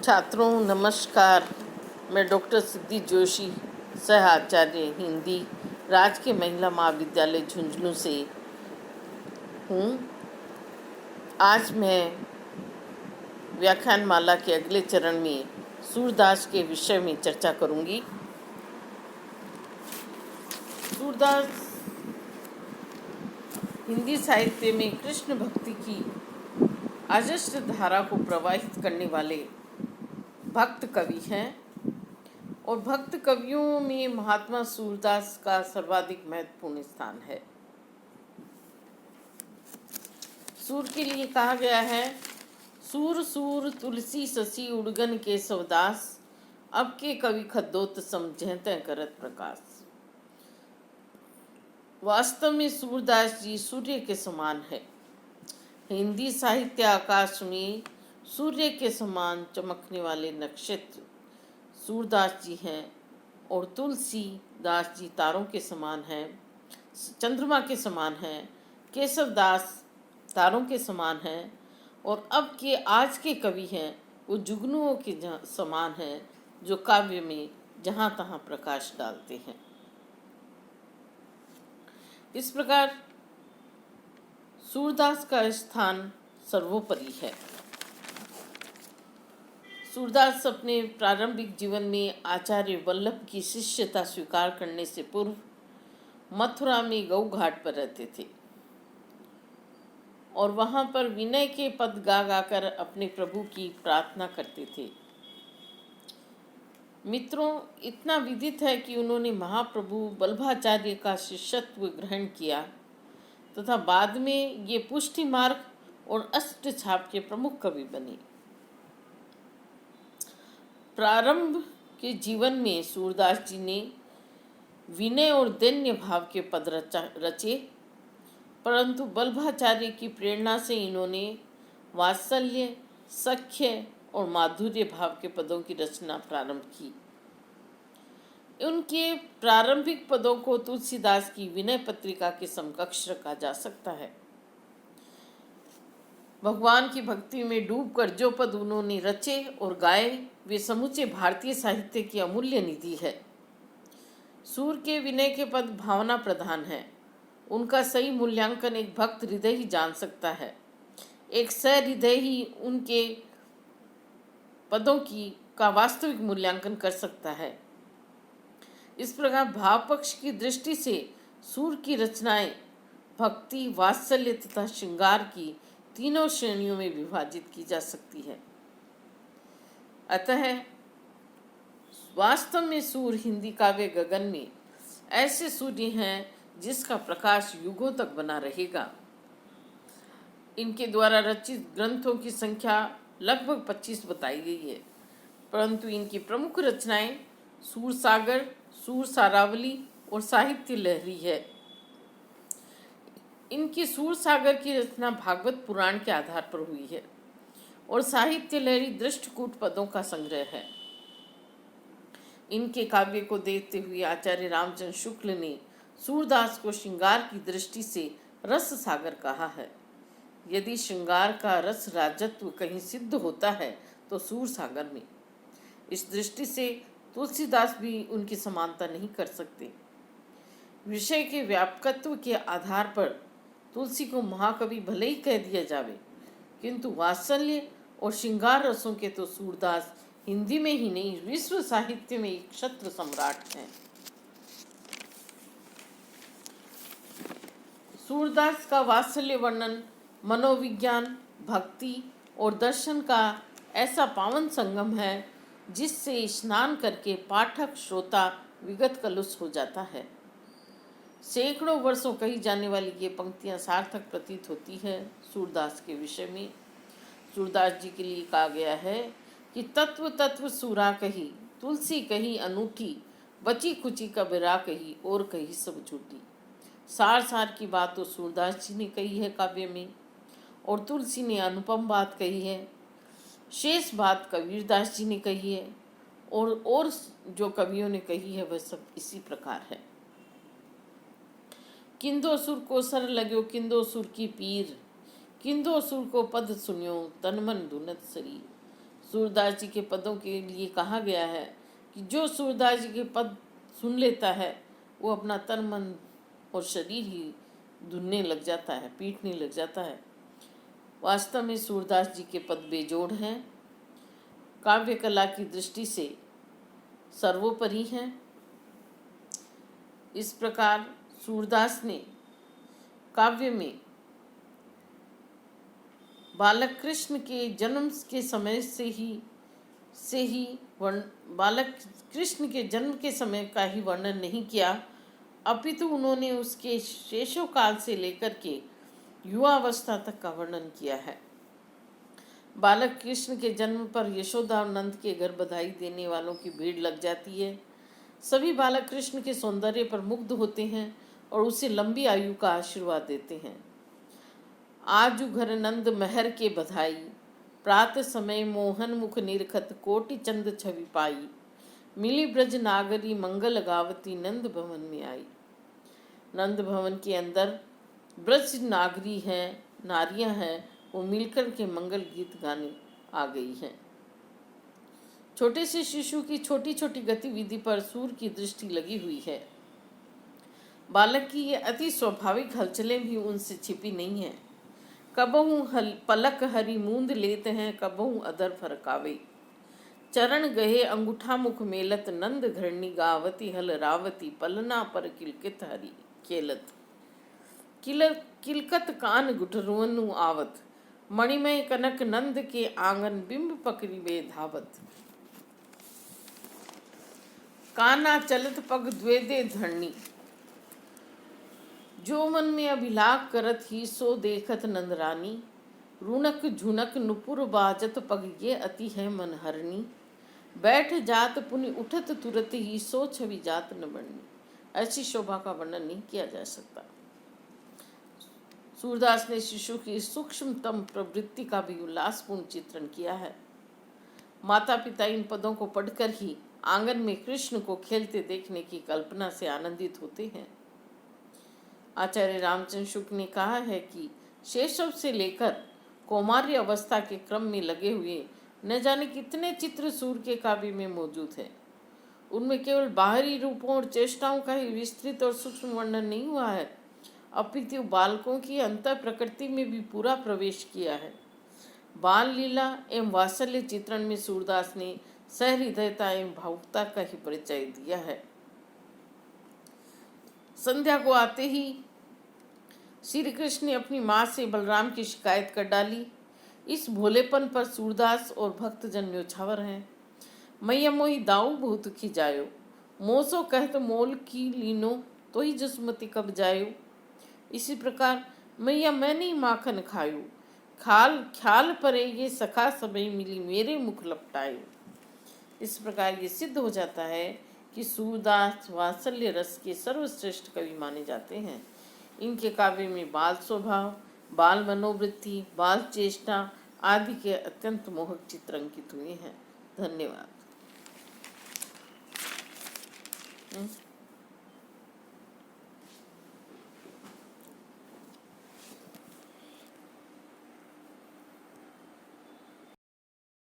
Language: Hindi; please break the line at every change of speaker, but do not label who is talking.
छात्रों नमस्कार। मैं डॉक्टर सिद्धि जोशी, सह आचार्य हिंदी, राजकीय महिला महाविद्यालय झुंझुनू से हूँ। आज मैं व्याख्यानमाला के अगले चरण में सूरदास के विषय में चर्चा करूँगी। सूरदास हिंदी साहित्य में कृष्ण भक्ति की अजस्र धारा को प्रवाहित करने वाले भक्त कवि हैं और भक्त कवियों में महात्मा सूरदास का सर्वाधिक महत्वपूर्ण स्थान है। सूर के लिए कहा गया है, सूर सूर तुलसी ससी उड़गन के सवदास, अब के कवि खद्दोत समझते करत प्रकाश। वास्तव में सूरदास जी सूर्य के समान है। हिंदी साहित्य आकाश में सूर्य के समान चमकने वाले नक्षत्र सूरदास जी हैं और तुलसीदास जी तारों के समान हैं, चंद्रमा के समान हैं, केशवदास तारों के समान हैं और अब के आज के कवि हैं वो जुगनुओं के समान हैं जो काव्य में जहाँ तहाँ प्रकाश डालते हैं। इस प्रकार सूरदास का स्थान सर्वोपरि है। सूरदास अपने प्रारंभिक जीवन में आचार्य वल्लभ की शिष्यता स्वीकार करने से पूर्व मथुरा में गौ घाट पर रहते थे और वहां पर विनय के पद गा गाकर अपने प्रभु की प्रार्थना करते थे। मित्रों, इतना विदित है कि उन्होंने महाप्रभु वल्लभाचार्य का शिष्यत्व ग्रहण किया तथा बाद में ये पुष्टि मार्ग और अष्ट छाप के प्रमुख कवि बने। प्रारंभ के जीवन में सूरदास जी ने विनय और दैन्य भाव के पद रचे, परंतु वल्लभाचार्य की प्रेरणा से इन्होंने वात्सल्य, सख्य और माधुर्य भाव के पदों की रचना प्रारंभ की। उनके प्रारंभिक पदों को तुलसीदास की विनय पत्रिका के समकक्ष रखा जा सकता है। भगवान की भक्ति में डूबकर जो पद उन्होंने रचे और गाए वे समूचे भारतीय साहित्य की अमूल्य निधि है। सूर के विनय के पद भावना प्रधान है। उनका सही मूल्यांकन एक भक्त हृदय ही जान सकता है। एक सहृदय ही उनके पदों का वास्तविक मूल्यांकन कर सकता है। इस प्रकार भाव पक्ष की दृष्टि से सूर की रचनाएं भक्ति, वात्सल्य तथा श्रृंगार की तीनों श्रेणियों में विभाजित की जा सकती है। अतः वास्तव में सूर हिंदी काव्य गगन में ऐसे सूर्य हैं जिसका प्रकाश युगों तक बना रहेगा। इनके द्वारा रचित ग्रंथों की संख्या लगभग 25 बताई गई है, परंतु इनकी प्रमुख रचनाएं सूर सागर, सूर सारावली और साहित्य लहरी है। इनकी सूर सागर की रचना भागवत पुराण के आधार पर हुई है और साहित्य लहरी दृष्टकूट पदों का संग्रह है। इनके काव्य को देखते हुए आचार्य रामचंद्र शुक्ल ने सूरदास को श्रृंगार की दृष्टि से रस सागर कहा है। यदि श्रृंगार का रस राजत्व कहीं सिद्ध होता है तो सूर सागर में। इस दृष्टि से तुलसीदास भी उनकी समानता नहीं कर सकते। विषय के व्यापकत्व के आधार पर तुलसी को महाकवि भले ही कह दिया जावे, किंतु वात्सल्य और श्रृंगार रसों के तो सूरदास हिंदी में ही नहीं विश्व साहित्य में एक क्षत्र सम्राट हैं। सूरदास का वात्सल्य वर्णन मनोविज्ञान, भक्ति और दर्शन का ऐसा पावन संगम है जिससे स्नान करके पाठक श्रोता विगत कलुष हो जाता है। सैकड़ों वर्षों कही जाने वाली ये पंक्तियां सार्थक प्रतीत होती है। सूरदास के विषय में सूरदास जी के लिए कहा गया है कि तत्व तत्व सूरा कही, तुलसी कही अनूठी, बची खुची कबीरा कही और कही सब झूठी। सार सार की बात तो सूरदास जी ने कही है काव्य में और तुलसी ने अनुपम बात कही है। शेष बात कबीरदास जी ने कही है और जो कवियों ने कही है वह सब इसी प्रकार है। किंदो सुर को सर लग्यो किंदो सुर की पीर, किंदो सुर को पद सुनियो तन मन धुनत शरीर। सूरदास जी के पदों के लिए कहा गया है कि जो सूरदास जी के पद सुन लेता है वो अपना तन मन और शरीर ही धुनने लग जाता है, पीटने लग जाता है। वास्तव में सूरदास जी के पद बेजोड़ हैं, काव्य कला की दृष्टि से सर्वोपरि हैं। इस प्रकार सूरदास ने काव्य में बालक कृष्ण के जन्म के समय बालक कृष्ण के जन्म के समय का ही वर्णन नहीं किया, अपितु उन्होंने उसके शेषो काल से लेकर के युवावस्था तक का वर्णन किया है। बालक कृष्ण के जन्म पर यशोदा और नंद के घर बधाई देने वालों की भीड़ लग जाती है। सभी बालक कृष्ण के सौंदर्य पर मुग्ध होते हैं और उसे लंबी आयु का आशीर्वाद देते हैं। आजु घर नंद महर के बधाई, प्रात समय मोहन मुख निरखत कोटि चंद छवि पाई, मिली ब्रज नागरी मंगल गावती नंद भवन में आई। नंद भवन के अंदर ब्रज नागरी हैं, नारियां हैं, वो मिलकर के मंगल गीत गाने आ गई हैं। छोटे से शिशु की छोटी छोटी गतिविधि पर सूर्य की दृष्टि लगी हुई है। बालक की ये अति स्वाभाविक हलचलें भी उनसे छिपी नहीं हैं। कबहू पलक हरी मूंद लेते हैं, कबहू अधर फरकावे, चरण गहे अंगूठा मुख मेलत, नंद घरणी गावती हल रावती, पलना पर किलकित हरी खेलत, किलकत कान गुठरुअनु आवत, मणिमय कनक नंद के आंगन बिंब पकड़ी वे धावत, काना चलत पग द्वेदे धरणी, जो मन में अभिलाख करत ही सो देखत नंदरानी, रुनक झुनक नुपुर बाजत पग ये अति है मन हरणी, बैठ जात पुनि उठत तुरत ही सो छवि जात न बढ़नी। ऐसी शोभा का वर्णन नहीं किया जा सकता। सूरदास ने शिशु की सूक्ष्मतम प्रवृत्ति का भी उल्लासपूर्ण चित्रण किया है। माता पिता इन पदों को पढ़कर ही आंगन में कृष्ण को खेलते देखने की कल्पना से आनंदित होते हैं। आचार्य रामचंद्र शुक्ल ने कहा है कि शैशव से लेकर कौमार्य अवस्था के क्रम में लगे हुए न जाने कितने चित्र सूर्य के काव्य में मौजूद हैं। उनमें केवल बाहरी रूपों और चेष्टाओं का ही विस्तृत और सूक्ष्म वर्णन नहीं हुआ है, अपितु बालकों की अंतर प्रकृति में भी पूरा प्रवेश किया है। बाल लीला एवं वात्सल्य चित्रण में सूरदास ने सहृदयता एवं भावुकता का ही परिचय दिया है। संध्या को आते ही श्री कृष्ण ने अपनी माँ से बलराम की शिकायत कर डाली। इस भोलेपन पर सूरदास और भक्तजन न्योछावर हैं। मैया मोहि दाऊ बहुत की जायो, मोसो कहत मोल की लीनो, तो ही जसमती कब जायो। इसी प्रकार मैया मैं नहीं माखन खायो, ख्याल परे ये सखा समय मिली मेरे मुख लपटायो। इस प्रकार ये सिद्ध हो जाता है कि सूरदास वात्सल्य रस के सर्वश्रेष्ठ कवि माने जाते हैं। इनके काव्य में बाल स्वभाव, बाल मनोवृत्ति, बाल चेष्टा आदि के अत्यंत मोहक चित्र अंकित हुए हैं। धन्यवाद।